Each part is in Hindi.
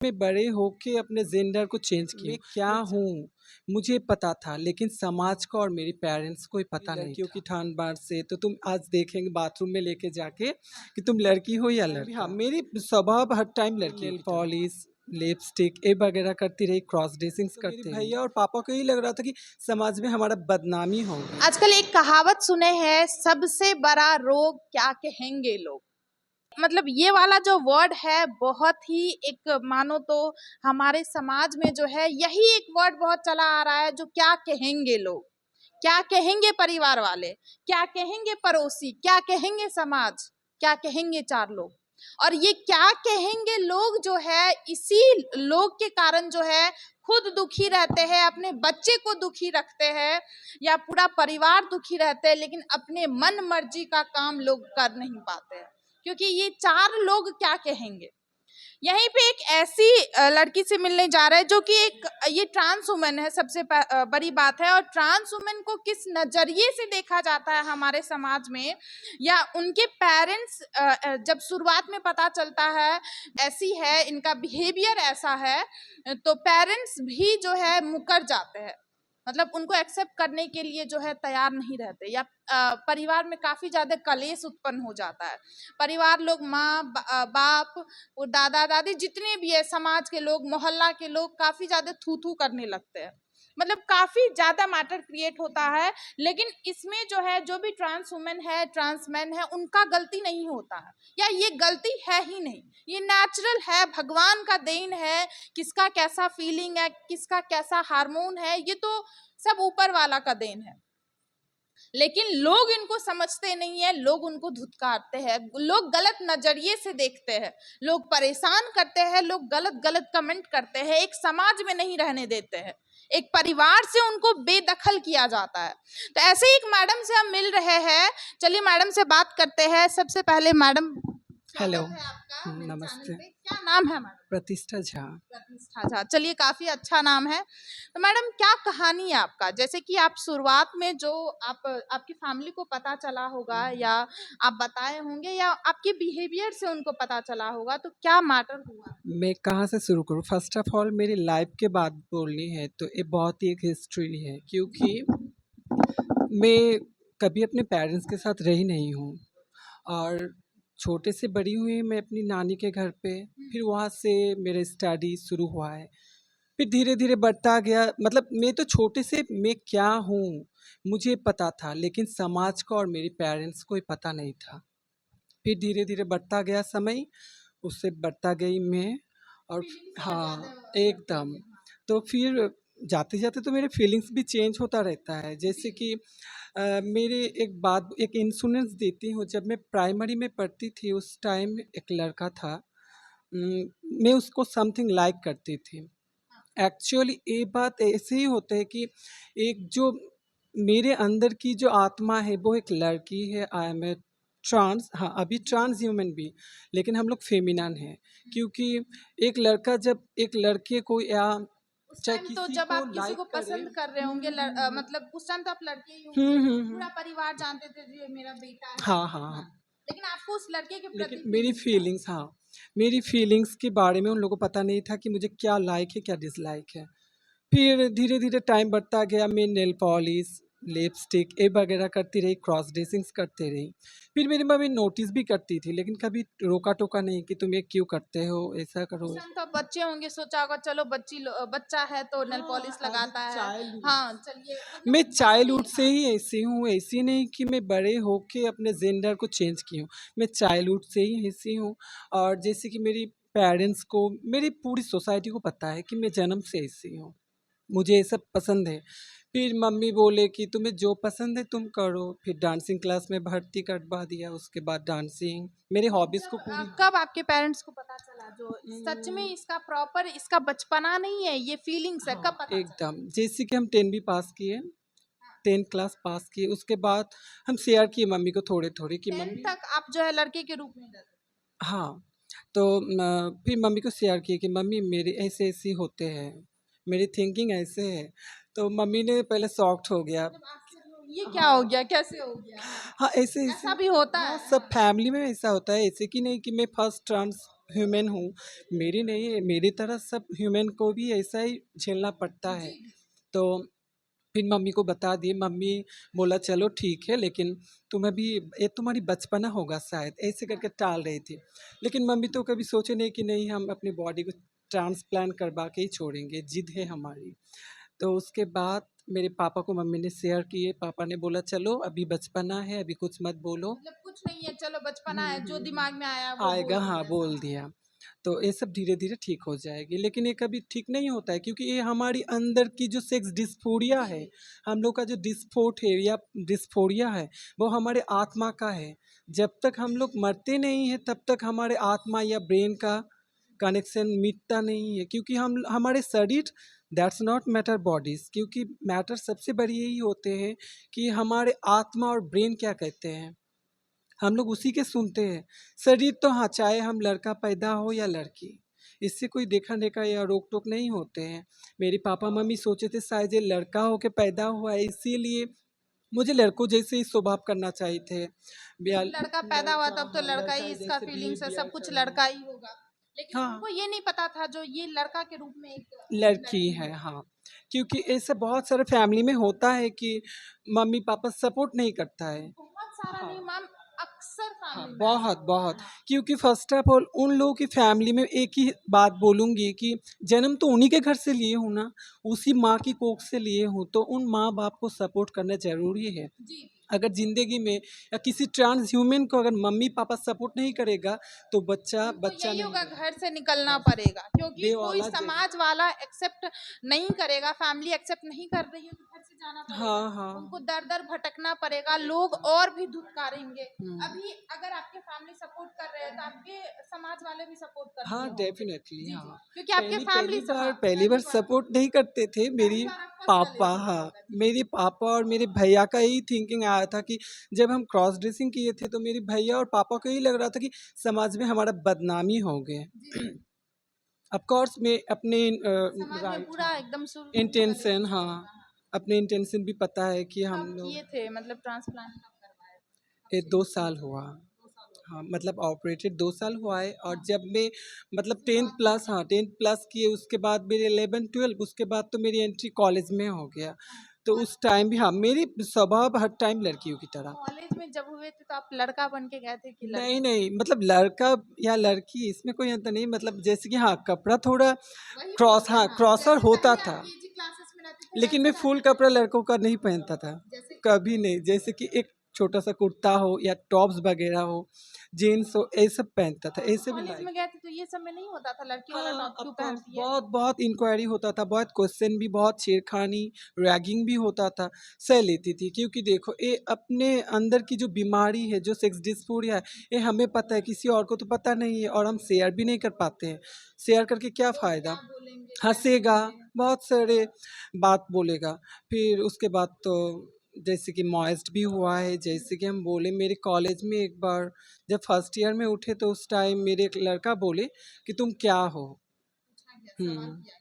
मैं बड़े होके अपने जेंडर को चेंज किया। मैं क्या हूँ मुझे पता था, लेकिन समाज को और मेरे पेरेंट्स को ही पता नहीं लड़कियों था। की ठान बार से तो तुम आज देखेंगे बाथरूम में लेके जाके कि तुम लड़की हो या लड़का। हाँ, मेरी स्वभाव हर टाइम लड़की नेल पॉलिश, लिपस्टिक ये वगैरह करती रही, क्रॉस ड्रेसिंग्स करती रही। भैया और पापा को यही लग रहा था कि समाज में हमारा बदनामी होगी। आजकल एक कहावत सुने हैं, सबसे बड़ा रोग क्या कहेंगे लोग। मतलब ये वाला जो वर्ड है बहुत ही एक मानो तो हमारे समाज में जो है यही एक वर्ड बहुत चला आ रहा है, जो क्या कहेंगे लोग, क्या कहेंगे परिवार वाले, क्या कहेंगे पड़ोसी, क्या कहेंगे समाज, क्या कहेंगे चार लोग। और ये क्या कहेंगे लोग जो है, इसी लोग के कारण जो है खुद दुखी रहते हैं, अपने बच्चे को दुखी रखते हैं या पूरा परिवार दुखी रहते हैं, लेकिन अपने मन मर्जी का काम लोग कर नहीं पाते हैं, क्योंकि ये चार लोग क्या कहेंगे। यहीं पे एक ऐसी लड़की से मिलने जा रहा है जो कि एक ये ट्रांस वुमन है। सबसे बड़ी बात है, और ट्रांस वुमन को किस नजरिए से देखा जाता है हमारे समाज में, या उनके पेरेंट्स जब शुरुआत में पता चलता है ऐसी है, इनका बिहेवियर ऐसा है, तो पेरेंट्स भी जो है मुकर जाते हैं, मतलब उनको एक्सेप्ट करने के लिए जो है तैयार नहीं रहते, या परिवार में काफी ज्यादा कलेश उत्पन्न हो जाता है। परिवार लोग, माँ बाप और दादा दादी जितने भी है, समाज के लोग, मोहल्ला के लोग काफी ज्यादा थू थू करने लगते हैं, मतलब काफी ज्यादा मैटर क्रिएट होता है। लेकिन इसमें जो है, जो भी ट्रांस वुमेन है, ट्रांस मैन है, उनका गलती नहीं होता है, या ये गलती है ही नहीं, ये नेचुरल है, भगवान का देन है। किसका कैसा फीलिंग है, किसका कैसा हार्मोन है, ये तो सब ऊपर वाला का देन है। लेकिन लोग इनको समझते नहीं है, लोग उनको धुतकारते हैं, लोग गलत नजरिए से देखते हैं, लोग परेशान करते हैं, लोग गलत गलत कमेंट करते हैं, एक समाज में नहीं रहने देते हैं, एक परिवार से उनको बेदखल किया जाता है। तो ऐसे ही एक मैडम से हम मिल रहे हैं, चलिए मैडम से बात करते हैं। सबसे पहले मैडम, हेलो, स्वागत है आपका मेरे नमस्ते। चैनल पे। क्या नाम है मैडम? प्रतिष्ठा झा। प्रतिष्ठा झा, चलिए काफी अच्छा नाम है। तो मैडम क्या कहानी है आपका, जैसे कि आप शुरुआत में जो आपकी फैमिली को पता चला होगा, या आप बताए होंगे, या आपके बिहेवियर से उनको पता चला होगा, तो क्या मैटर हुआ? मैं कहाँ से शुरू करूँ? फर्स्ट ऑफ ऑल मेरी लाइफ के बात बोलनी है तो ये बहुत ही एक हिस्ट्री है, क्योंकि मैं कभी अपने पेरेंट्स के साथ रही नहीं हूँ, और छोटे से बड़ी हुई मैं अपनी नानी के घर पे। फिर वहाँ से मेरा स्टडी शुरू हुआ है, फिर धीरे धीरे बढ़ता गया। मतलब मैं तो छोटे से मैं क्या हूँ मुझे पता था, लेकिन समाज को और मेरे पेरेंट्स को ही पता नहीं था। फिर धीरे धीरे बढ़ता गया समय, उससे बढ़ता गई मैं। और हाँ, एकदम। तो फिर जाते जाते तो मेरे फीलिंग्स भी चेंज होता रहता है। जैसे कि मेरे एक बात, एक इंश्योरेंस देती हूँ। जब मैं प्राइमरी में पढ़ती थी उस टाइम एक लड़का था, मैं उसको समथिंग लाइक करती थी। एक्चुअली ये बात ऐसे ही होता है कि एक जो मेरे अंदर की जो आत्मा है वो एक लड़की है। आई एम ए ट्रांस, हाँ अभी ट्रांस ह्यूमन भी, लेकिन हम लोग फेमिनन हैं। क्योंकि एक लड़का जब एक लड़के को या उस चाहे टाइम तो किसी जब को आप किसी लाइक को करे। पसंद कर रहे होंगे, मतलब उस टाइम तो आप लड़के ही हम्म होंगे, हम्म पूरा हम्म, परिवार जानते थे जो ये मेरा बेटा है। हाँ हाँ हाँ, हाँ। लेकिन आपको उस लड़के के लेकिन प्रति मेरी फीलिंग था। फीलिंग्स, हाँ मेरी फीलिंग्स के बारे में उन लोगों को पता नहीं था कि मुझे क्या लाइक है क्या डिसलाइक है। फिर धीरे धीरे टाइम बढ़ता गया, मैं नेल पॉलिश, लिपस्टिक ये वगैरह करती रही, क्रॉस ड्रेसिंग्स करती रही। फिर मेरी मम्मी नोटिस भी करती थी, लेकिन कभी रोका टोका नहीं कि तुम ये क्यों करते हो, ऐसा करो। उस टाइम तो आप बच्चे होंगे, सोचा होगा चलो बच्चा है तो नेल पॉलिश हाँ, एज ए लगाता है। चाइल्ड हाँ चलिए, मैं मतलब बस चाइल्डहुड ये से था। ही ऐसी हूँ। ऐसी नहीं कि मैं बड़े होके अपने जेंडर को चेंज की हूँ, मैं चाइल्डहुड से ही ऐसी हूँ। और जैसे कि मेरी पेरेंट्स को, मेरी पूरी सोसाइटी को पता है कि मैं जन्म से ऐसी हूँ, मुझे ये सब पसंद है। फिर मम्मी बोले कि तुम्हें जो पसंद है तुम करो। फिर डांसिंग क्लास में भर्ती करवा दिया, उसके बाद डांसिंग मेरी हॉबीज़ को पूरी। कब आपके पेरेंट्स को पता चला जो सच में हम्म, इसका प्रॉपर, इसका बचपना नहीं है, ये फीलिंग्स है, कब हाँ पता चला? एकदम। जैसे कि हम 10 भी पास किए, 10 क्लास पास किए, उसके बाद हम शेयर किए मम्मी को थोड़े थोड़े कि 10th मम्मी। तक आप जो है लड़के के रूप में रहते हाँ, तो फिर मम्मी को शेयर किए कि मम्मी मेरे ऐसे ऐसे होते हैं, मेरी थिंकिंग ऐसे है। तो मम्मी ने पहले शॉक्ड हो गया। थे? जब आश्चर्य हो, ये क्या हो गया, कैसे हो गया? हाँ, हाँ ऐसे ऐसे, ऐसा भी होता हाँ है। सब हाँ, फैमिली में ऐसा होता है। ऐसे कि नहीं कि मैं फर्स्ट ट्रांस ह्यूमन हूँ, मेरी नहीं है, मेरी तरह सब ह्यूमन को भी ऐसा ही झेलना पड़ता है। तो फिर मम्मी को बता दिए, मम्मी बोला चलो ठीक है, लेकिन तुम अभी, ये तुम्हारी बचपना होगा शायद, ऐसे करके टाल रही थी। लेकिन मम्मी तो कभी सोचे नहीं कि नहीं हम अपनी बॉडी को ट्रांसप्लांट करवा के ही छोड़ेंगे, जिद है हमारी। तो उसके बाद मेरे पापा को मम्मी ने शेयर किए, पापा ने बोला चलो अभी बचपना है, अभी कुछ मत बोलो। मतलब कुछ नहीं है, चलो बचपना हुँ, है, जो हुँ, दिमाग हुँ। में आया वो आएगा, बोल हाँ, दिया बोल सामने दिया। वाले। तो ये सब धीरे-धीरे ठीक हो जाएगी, लेकिन ये कभी ठीक नहीं होता है, क्योंकि ये हमारी अंदर की जो सेक्स डिस्फोरिया जी है, जी। हम लोग का जो डिस्फोट है या डिस्फोरिया है, वो हमारे आत्मा का है। जब तक हम लोग मरते नहीं हैं, तब तक हमारे आत्मा या ब्रेन का कनेक्शन मिटता नहीं है, क्योंकि हम हमारे शरीर, दैट्स नॉट मैटर बॉडीज़, क्योंकि मैटर सबसे बड़ी यही होते हैं कि हमारे आत्मा और ब्रेन क्या कहते हैं। हम लोग उसी के सुनते हैं। शरीर तो हाँ, चाहे हम लड़का पैदा हो या लड़की, इससे कोई देखा-देखा या रोक-टोक नहीं होते हैं। मेरे पापा-मम्मी सोचे थे शायद ये लड़का होके पैदा हुआ है, इसीलिए मुझे लड़कों जैसे ही स्वभाव करना चाहिए थे। ब्या जब लड़का पैदा हुआ लड़का, तब तो हाँ, लड़का लड़का ही इसका जैसे फीलिंग्स है, बिहेवियर सब कुछ करना। लड़का ही होगा। लेकिन हाँ, उनको ये नहीं पता था जो ये लड़का के रूप में एक लड़की लड़की है, है। हाँ। क्योंकि ऐसे बहुत सारे फैमिली में होता है कि मम्मी-पापा सपोर्ट नहीं करता है। बहुत सारा नहीं हाँ। मैम, अक्सर हाँ, फैमिली में ऐसा बहुत, होता है। बहुत। हाँ। क्योंकि फ़र्स्ट ऑफ़ ऑल उन लोगों की फ़ैमिली में एक ही बात बोलूँगी कि जन्म तो उन्हीं के घर से लिए हूँ ना, उसी माँ की कोख से लिए हूँ, तो उन माँ-बाप को सपोर्ट करना ज़रूरी है। जी जी। अगर ज़िंदगी में या किसी ट्रांसह्यूमन को अगर मम्मी-पापा सपोर्ट नहीं करेगा, तो बच्चा उनको बच्चा यही नहीं होगा, रहेगा। घर से निकलना बस, पड़ेगा, क्योंकि कोई देवाला जैसे। समाज वाला एक्सेप्ट नहीं करेगा, फैमिली एक्सेप्ट नहीं कर रही है तो घर से जाना पड़ेगा। हाँ, हाँ। उनको दर-दर भटकना पड़ेगा, लोग और भी धुतकारेंगे। हुँ। अभी अगर आपके फैमिली सपोर्ट कर रहे हैं तो आपके समाज वाले भी सपोर्ट कर हाँ, दिए होंगे। डेफ़िनेटली जी, जी। हाँ। क्योंकि आपके पहली फैमिली पहली स बार हाँ, पहली बार पहली बार सपोर्ट नहीं करते थे पहली मेरी बार आप फर्स्ट वाले पापा, थे हाँ। मतलब। जी, मेरे पापा और मेरे भैया का यही थिंकिंग आया था कि जब हम क्रॉस ड्रेसिंग किए थे, तो मेरे भैया और पापा को यही लग रहा था कि समाज में हमारा बदनामी हो गया। जी, जी। ऑफ़ कोर्स मैं अपने समाज में राइट, पूरा हाँ, एकदम शुरू शुरू में पहले इंटेंशन, से ये हाँ, होता है। अपने इंटेंशन भी पता है कि हम कब लोग, किए थे मतलब ट्रांसप्लांट कब करवाए थे? कब ये से 2 ये साल चीज़ हुआ। 2 साल हो हाँ, गए। मतलब ऑपरेटेड 2 साल हुआ है, और हाँ, जब मैं मतलब 10th शुरुआत में प्लस, हाँ, 10th प्लस किए, उसके बाद मेरे 11-12, उसके बाद तो मेरी एंट्री कॉलेज में हो गया। हाँ, तो और उस टाइम भी हाँ, मेरी स्वभाव हर टाइम लड़कियों की तरह। कॉलेज में जब हुए थे तो आप लड़का बन के गए थे कि नहीं, लड़की? नहीं, मतलब लड़का या लड़की इसमें कोई अंतर नहीं, मतलब जैसे कि हाँ, कपड़ा थोड़ा वही बोल क्रॉस, रहे हैं, हाँ, हाँ, क्रॉसर जैसे होता पहले आप था। केजी क्लासेस में रहते थे लेकिन वैसे मैं जाते फुल थे? कपड़ा लड़कों का नहीं पहनता था, जैसे कभी नहीं। जैसे कि एक छोटा-सा कुर्ता हो या टॉप्स वगैरह हो, जीन्स हो, ये सब पहनता था, तो ऐसे भी कॉलेज लाइक। में गए थे तो ये सब में नहीं होता था लड़की वाला हाँ, टॉप ऑफ़ क्यों कोर्स पहनती है? बहुत-बहुत इंक्वायरी होता था, बहुत क्वेश्चन भी, बहुत छेड़खानी, रैगिंग भी होता था, सह लेती थी। क्योंकि देखो, ये अपने अंदर की जो बीमारी है, जो सेक्स डिस्फोरिया है, ये हमें पता है, किसी और को तो पता नहीं है, और हम शेयर भी नहीं कर पाते हैं। शेयर करके क्या लोग क्या फ़ायदा? बोलेंगे, कैसे हँसेगा, होंगे? बहुत सारे बात बोलेगा। फिर उसके बाद तो जैसे कि मॉइस्ट भी हुआ है, जैसे कि हम बोले मेरे कॉलेज में एक बार जब फर्स्ट ईयर में उठे, तो उस टाइम मेरे एक लड़का बोले कि तुम क्या हो? पूछा गया, सवाल हुँ। किया गया।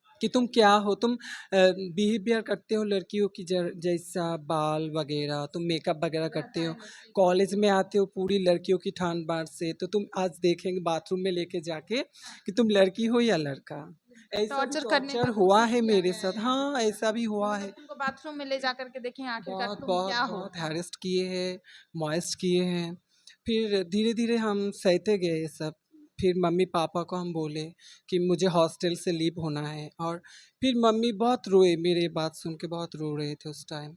हाँ, कि तुम क्या हो? तुम बिहेवियर करते हो लड़कियों की जैसा, बाल वगैरह, तुम मेकअप वगैरह करते रहता हो, है सही बात कॉलेज है। में आते हो पूरी लड़कियों की ठान-बान से, तो तुम आज देखेंगे बाथरूम में लेके जाके हाँ, कि तुम लड़की हो या लड़का। ऐसा भी टॉर्चर करने टॉर्चर का हुआ कोशिश है किया मेरे गया साथ। है यहाँ हाँ, ऐसा भी कि हुआ मतलब है। तुमको बाथरूम में ले जा करके देखें आखिरकार बहुत, तुम बहुत, क्या हो? बहुत हैरेस्ट किए हैं, मॉलेस्ट किए हैं। फिर धीरे-धीरे हम सहते गए ये सब। फिर मम्मी-पापा को हम बोले कि मुझे हॉस्टल से लीव होना है, और फिर मम्मी बहुत रोए, मेरी बात सुन के बहुत रो रहे थे उस टाइम।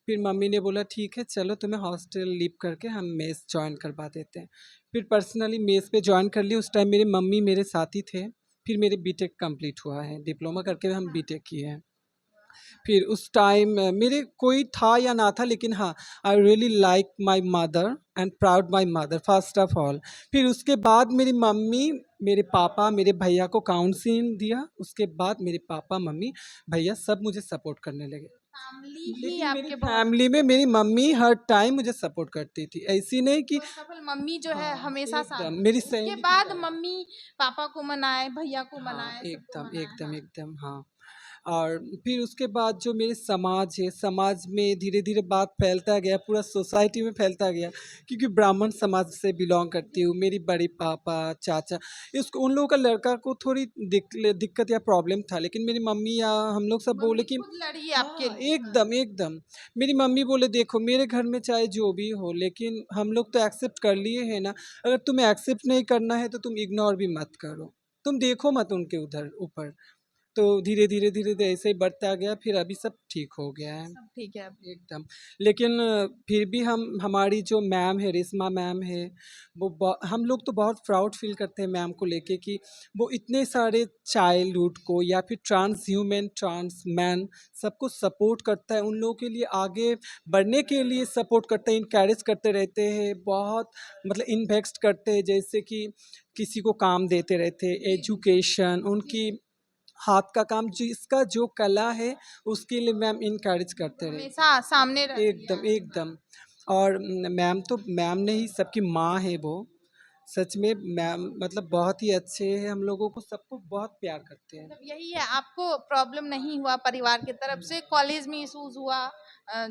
फिर मम्मी ने बोला ठीक है, चलो तुम्हें हॉस्टल लीव करके हम मेस जॉइन करवा देते हैं। फिर पर्सनली मेस पे जॉइन कर लिया, उस टाइम मेरी मम्मी मेरे साथ ही थे। फिर मेरी बीटेक कंप्लीट हुआ है, डिप्लोमा करके हम हाँ, बीटेक किए हैं। फिर उस टाइम मेरे कोई था या ना था, लेकिन हाँ, I really like my mother and proud my mother first of all. फिर उसके बाद मेरी मम्मी, मेरे पापा, मेरे भैया को काउंसलिंग दिया, उसके बाद मेरे पापा, मम्मी, भैया सब मुझे सपोर्ट करने लगे। फैमिली ही लेकिन मेरी आपके बहुत। फैमिली में मेरी मम्मी हर टाइम मुझे सपोर्ट करती थी, ऐसी नहीं कि फर्स्ट ऑफ ऑल मम्मी जो है हाँ, हमेशा साथ एकदम देती मेरी है, उसके सहेली की बाद तरह। मम्मी पापा को मनाए, भैया को हाँ, मनाए, सबको एकदम, मनाए। एकदम, हाँ, एकदम, हाँ। और फिर उसके बाद जो मेरे समाज है, समाज में धीरे-धीरे बात फैलता गया, पूरा सोसाइटी में फैलता गया, क्योंकि ब्राह्मण समाज से बिलॉन्ग करती हूँ। मेरी बड़ी पापा, चाचा, इसको उन लोगों का लड़का को थोड़ी दिक्कत या प्रॉब्लम था, लेकिन मेरी मम्मी या हम लोग सब बोले मम्मी कि खुद लड़ी आपके हाँ, लिए। एकदम, एकदम। मेरी मम्मी बोले देखो मेरे घर में चाहे जो भी हो, लेकिन हम लोग तो एक्सेप्ट कर लिए हैं ना, अगर तुम्हें एक्सेप्ट नहीं करना है तो तुम इग्नोर भी मत करो। तुम देखो मत उनके उधर ऊपर। तो धीरे-धीरे ऐसे ही बढ़ता गया, फिर अभी सब ठीक हो गया है। सब ठीक है अब। एकदम। लेकिन फिर भी हम हमारी जो मैम है, रेशमा मैम है, वो हम लोग तो बहुत प्राउड फील करते हैं मैम को लेके कि वो इतने सारे चाइल्डहुड को या फिर ट्रांस ह्यूमन, ट्रांस मैन सबको सपोर्ट करता है, उन लोगों के लिए आगे बढ़ने के लिए सपोर्ट करते हैं, इनकरेज करते रहते हैं, बहुत मतलब इन्वेस्ट करते हैं, जैसे कि किसी को काम देते रहते हैं, एजुकेशन, उनकी हाथ का काम, जिसका जो कला है उसके लिए मैम इनकरेज करते रहे। हमेशा सामने रहती है एकदम, आपके। एकदम। और मैम तो मैम नहीं, सबकी माँ है वो। सच में मैम मतलब बहुत ही अच्छे हैं, हम लोगों को सबको बहुत प्यार करते हैं। मतलब यही है, आपको प्रॉब्लम नहीं हुआ परिवार की तरफ से, कॉलेज में इश्यूज हुआ,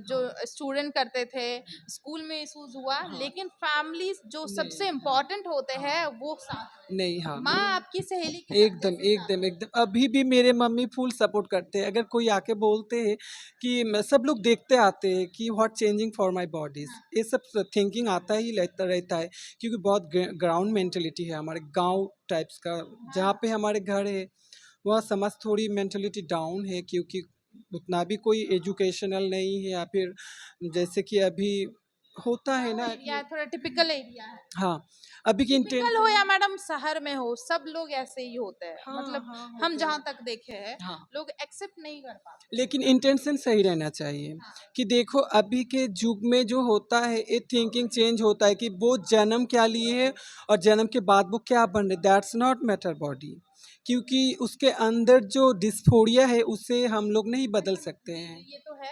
जो हाँ, स्टूडेंट करते थे, स्कूल में इश्यूज हुआ, हाँ, लेकिन फैमिली जो सबसे नहीं, हाँ, इम्पोर्टेंट होते हैं हाँ, वो साथ रहे। नहीं, हाँ। माँ आपकी सहेली के साथ एकदम, जैसे साथ एकदम, एकदम। अभी भी मेरे मम्मी फुल सपोर्ट करते हैं। अगर कोई आके बोलते हैं कि सब लोग देखते आते हैं कि what changing for my bodies, ये सब थिंकिंग आता ही रहता रहता है, क्योंकि बहुत ग्राउंड मेंटालिटी है हमारे गाँव टाइप्स का। जहाँ पे हमारे घर है, वह समझ थोड़ी मेंटालिटी डाउन है, क्योंकि उतना भी कोई एजुकेशनल नहीं है, या फिर जैसे कि अभी होता है ना एरिया कि है, थोड़ा टिपिकल एरिया है। हाँ, अभी की टिपिकल हो या इंटेंशन। मैडम शहर में हो, सब लोग ऐसे ही होते हैं, हाँ, मतलब हाँ, हम होते जहाँ हैं। तक देखे हैं हाँ। लोग एक्सेप्ट नहीं कर पाते। लेकिन इंटेंशन सही रहना चाहिए, हाँ, कि देखो अभी के युग में जो होता है, ये थिंकिंग चेंज होता है कि वो जन्म क्या लिए है और जन्म के बाद वो क्या बन रहे, दैट्स नॉट मैटर बॉडी, क्योंकि उसके अंदर जो डिस्फोरिया है उसे हम लोग नहीं बदल सकते हैं। ये तो है।